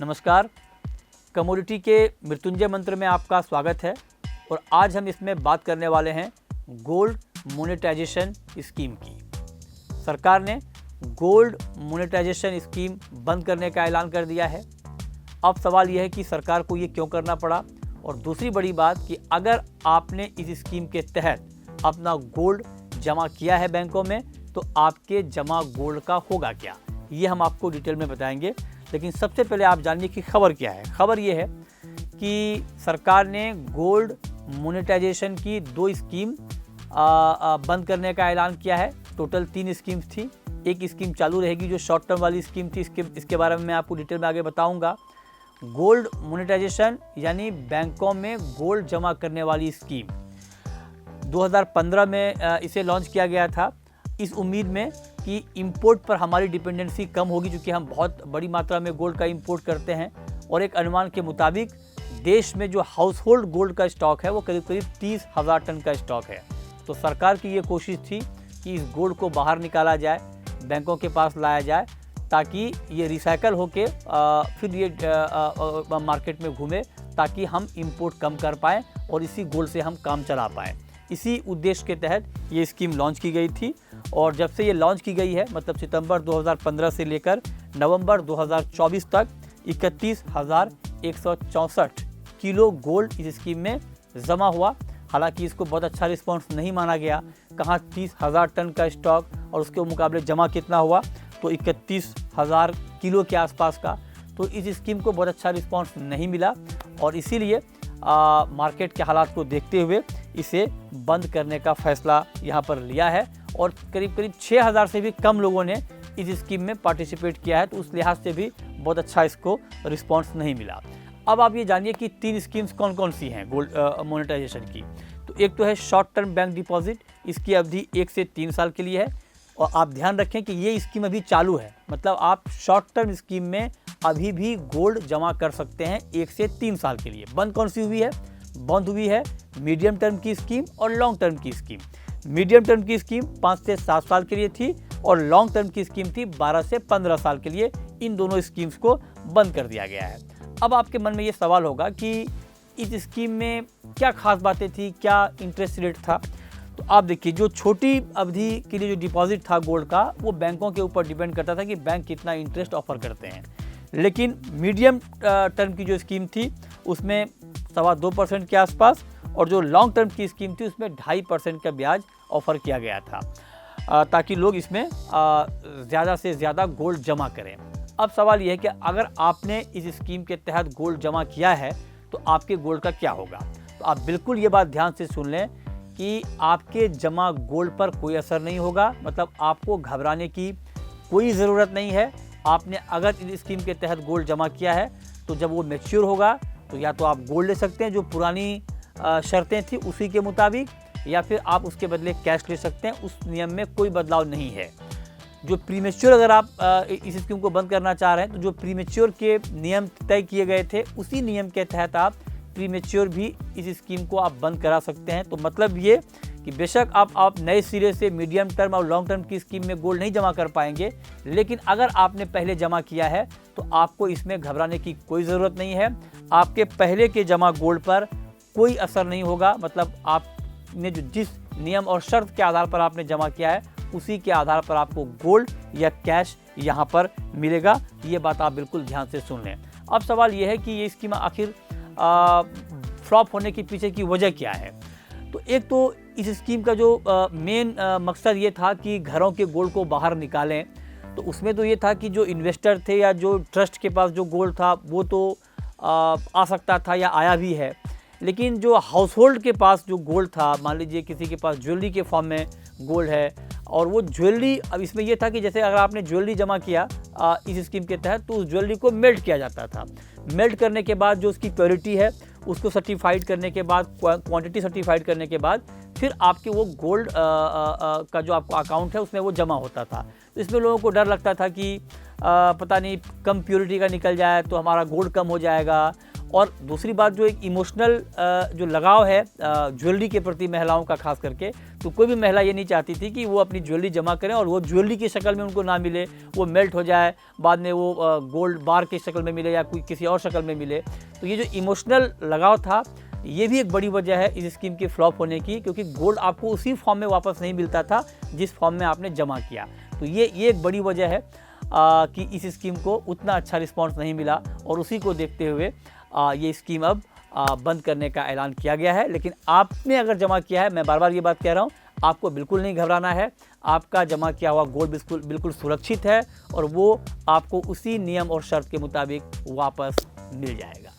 नमस्कार। कमोडिटी के मृत्युंजय मंत्र में आपका स्वागत है और आज हम इसमें बात करने वाले हैं गोल्ड मोनेटाइजेशन स्कीम की। सरकार ने गोल्ड मोनेटाइजेशन स्कीम बंद करने का ऐलान कर दिया है। अब सवाल यह है कि सरकार को ये क्यों करना पड़ा, और दूसरी बड़ी बात कि अगर आपने इस स्कीम के तहत अपना गोल्ड जमा किया है बैंकों में तो आपके जमा गोल्ड का होगा क्या, ये हम आपको डिटेल में बताएंगे। लेकिन सबसे पहले आप जानिए कि खबर क्या है। खबर ये है कि सरकार ने गोल्ड मोनेटाइजेशन की 2 स्कीम बंद करने का ऐलान किया है। टोटल 3 स्कीम्स थी। एक स्कीम चालू रहेगी जो शॉर्ट टर्म वाली स्कीम थी, इसके बारे में मैं आपको डिटेल में आगे बताऊंगा। गोल्ड मोनेटाइजेशन यानी बैंकों में गोल्ड जमा करने वाली स्कीम 2015 में इसे लॉन्च किया गया था, इस उम्मीद में कि इंपोर्ट पर हमारी डिपेंडेंसी कम होगी, क्योंकि हम बहुत बड़ी मात्रा में गोल्ड का इंपोर्ट करते हैं। और एक अनुमान के मुताबिक देश में जो हाउस होल्ड गोल्ड का स्टॉक है वो करीब 30,000 टन का स्टॉक है। तो सरकार की ये कोशिश थी कि इस गोल्ड को बाहर निकाला जाए, बैंकों के पास लाया जाए, ताकि ये रिसाइकल होके फिर ये मार्केट में घूमे, ताकि हम इंपोर्ट कम कर पाएँ और इसी गोल्ड से हम काम चला पाएँ। इसी उद्देश्य के तहत ये स्कीम लॉन्च की गई थी। और जब से ये लॉन्च की गई है, मतलब सितंबर 2015 से लेकर नवंबर 2024 तक 31,164 किलो गोल्ड इस स्कीम में जमा हुआ। हालांकि इसको बहुत अच्छा रिस्पांस नहीं माना गया। कहाँ 30,000 टन का स्टॉक और उसके मुकाबले जमा कितना हुआ, तो 31,000 किलो के आसपास का। तो इस स्कीम को बहुत अच्छा रिस्पांस नहीं मिला और इसीलिए मार्केट के हालात को देखते हुए इसे बंद करने का फैसला यहाँ पर लिया है। और करीब 6,000 से भी कम लोगों ने इस स्कीम में पार्टिसिपेट किया है, तो उस लिहाज से भी बहुत अच्छा इसको रिस्पांस नहीं मिला। अब आप ये जानिए कि 3 स्कीम्स कौन कौन सी हैं गोल्ड मोनेटाइजेशन की। तो एक तो है शॉर्ट टर्म बैंक डिपॉजिट, इसकी अवधि 1 से 3 साल के लिए है। और आप ध्यान रखें कि ये स्कीम अभी चालू है, मतलब आप शॉर्ट टर्म स्कीम में अभी भी गोल्ड जमा कर सकते हैं 1 से 3 साल के लिए। बंद कौन सी हुई है? बंद हुई है मीडियम टर्म की स्कीम और लॉन्ग टर्म की स्कीम। मीडियम टर्म की स्कीम 5 से 7 साल के लिए थी और लॉन्ग टर्म की स्कीम थी 12 से 15 साल के लिए। इन दोनों स्कीम्स को बंद कर दिया गया है। अब आपके मन में ये सवाल होगा कि इस स्कीम में क्या खास बातें थी, क्या इंटरेस्ट रेट था। तो आप देखिए, जो छोटी अवधि के लिए जो डिपॉजिट था गोल्ड का, वो बैंकों के ऊपर डिपेंड करता था कि बैंक कितना इंटरेस्ट ऑफर करते हैं। लेकिन मीडियम टर्म की जो स्कीम थी उसमें 2.25% के आसपास, और जो लॉन्ग टर्म की स्कीम थी उसमें 2.5% का ब्याज ऑफर किया गया था, ताकि लोग इसमें ज़्यादा से ज़्यादा गोल्ड जमा करें। अब सवाल यह है कि अगर आपने इस स्कीम के तहत गोल्ड जमा किया है तो आपके गोल्ड का क्या होगा। तो आप बिल्कुल ये बात ध्यान से सुन लें कि आपके जमा गोल्ड पर कोई असर नहीं होगा, मतलब आपको घबराने की कोई ज़रूरत नहीं है। आपने अगर इस स्कीम के तहत गोल्ड जमा किया है तो जब वो मैच्योर होगा तो या तो आप गोल्ड ले सकते हैं जो पुरानी शर्तें थी उसी के मुताबिक, या फिर आप उसके बदले कैश ले सकते हैं। उस नियम में कोई बदलाव नहीं है। जो प्रीमेच्योर, अगर आप इस स्कीम को बंद करना चाह रहे हैं तो जो प्रीमेच्योर के नियम तय किए गए थे उसी नियम के तहत आप प्रीमेच्योर भी इस स्कीम को आप बंद करा सकते हैं। तो मतलब ये कि बेशक आप नए सिरे से मीडियम टर्म और लॉन्ग टर्म की स्कीम में गोल्ड नहीं जमा कर पाएंगे, लेकिन अगर आपने पहले जमा किया है तो आपको इसमें घबराने की कोई ज़रूरत नहीं है। आपके पहले के जमा गोल्ड पर कोई असर नहीं होगा, मतलब आपने जो जिस नियम और शर्त के आधार पर आपने जमा किया है उसी के आधार पर आपको गोल्ड या कैश यहाँ पर मिलेगा। ये बात आप बिल्कुल ध्यान से सुन लें। अब सवाल ये है कि ये स्कीम आखिर फ्लॉप होने के पीछे की वजह क्या है। तो एक तो इस स्कीम का जो मेन मकसद ये था कि घरों के गोल्ड को बाहर निकालें। तो उसमें तो ये था कि जो इन्वेस्टर थे या जो ट्रस्ट के पास जो गोल्ड था वो तो आ सकता था या आया भी है, लेकिन जो हाउस होल्ड के पास जो गोल्ड था, मान लीजिए किसी के पास ज्वेलरी के फॉर्म में गोल्ड है और वो ज्वेलरी, अब इसमें यह था कि जैसे अगर आपने ज्वेलरी जमा किया इस स्कीम के तहत तो उस ज्वेलरी को मेल्ट किया जाता था। मेल्ट करने के बाद जो उसकी प्योरिटी है उसको सर्टिफाइड करने के बाद, क्वांटिटी सर्टिफाइड करने के बाद फिर आपके वो गोल्ड का जो आपका अकाउंट है उसमें वो जमा होता था। तो इसमें लोगों को डर लगता था कि पता नहीं कम प्योरिटी का निकल जाए तो हमारा गोल्ड कम हो जाएगा और दूसरी बात जो एक इमोशनल जो लगाव है ज्वेलरी के प्रति महिलाओं का खास करके, तो कोई भी महिला ये नहीं चाहती थी कि वो अपनी ज्वेलरी जमा करें और वो ज्वेलरी की शक्ल में उनको ना मिले, वो मेल्ट हो जाए, बाद में वो गोल्ड बार की शक्ल में मिले या कोई किसी और शक्ल में मिले। तो ये जो इमोशनल लगाव था, ये भी एक बड़ी वजह है इस स्कीम के फ्लॉप होने की, क्योंकि गोल्ड आपको उसी फॉर्म में वापस नहीं मिलता था जिस फॉर्म में आपने जमा किया। तो ये एक बड़ी वजह है कि इस स्कीम को उतना अच्छा रिस्पांस नहीं मिला, और उसी को देखते हुए ये स्कीम अब बंद करने का ऐलान किया गया है। लेकिन आपने अगर जमा किया है, मैं बार बार ये बात कह रहा हूँ, आपको बिल्कुल नहीं घबराना है। आपका जमा किया हुआ गोल्ड बिल्कुल सुरक्षित है और वो आपको उसी नियम और शर्त के मुताबिक वापस मिल जाएगा।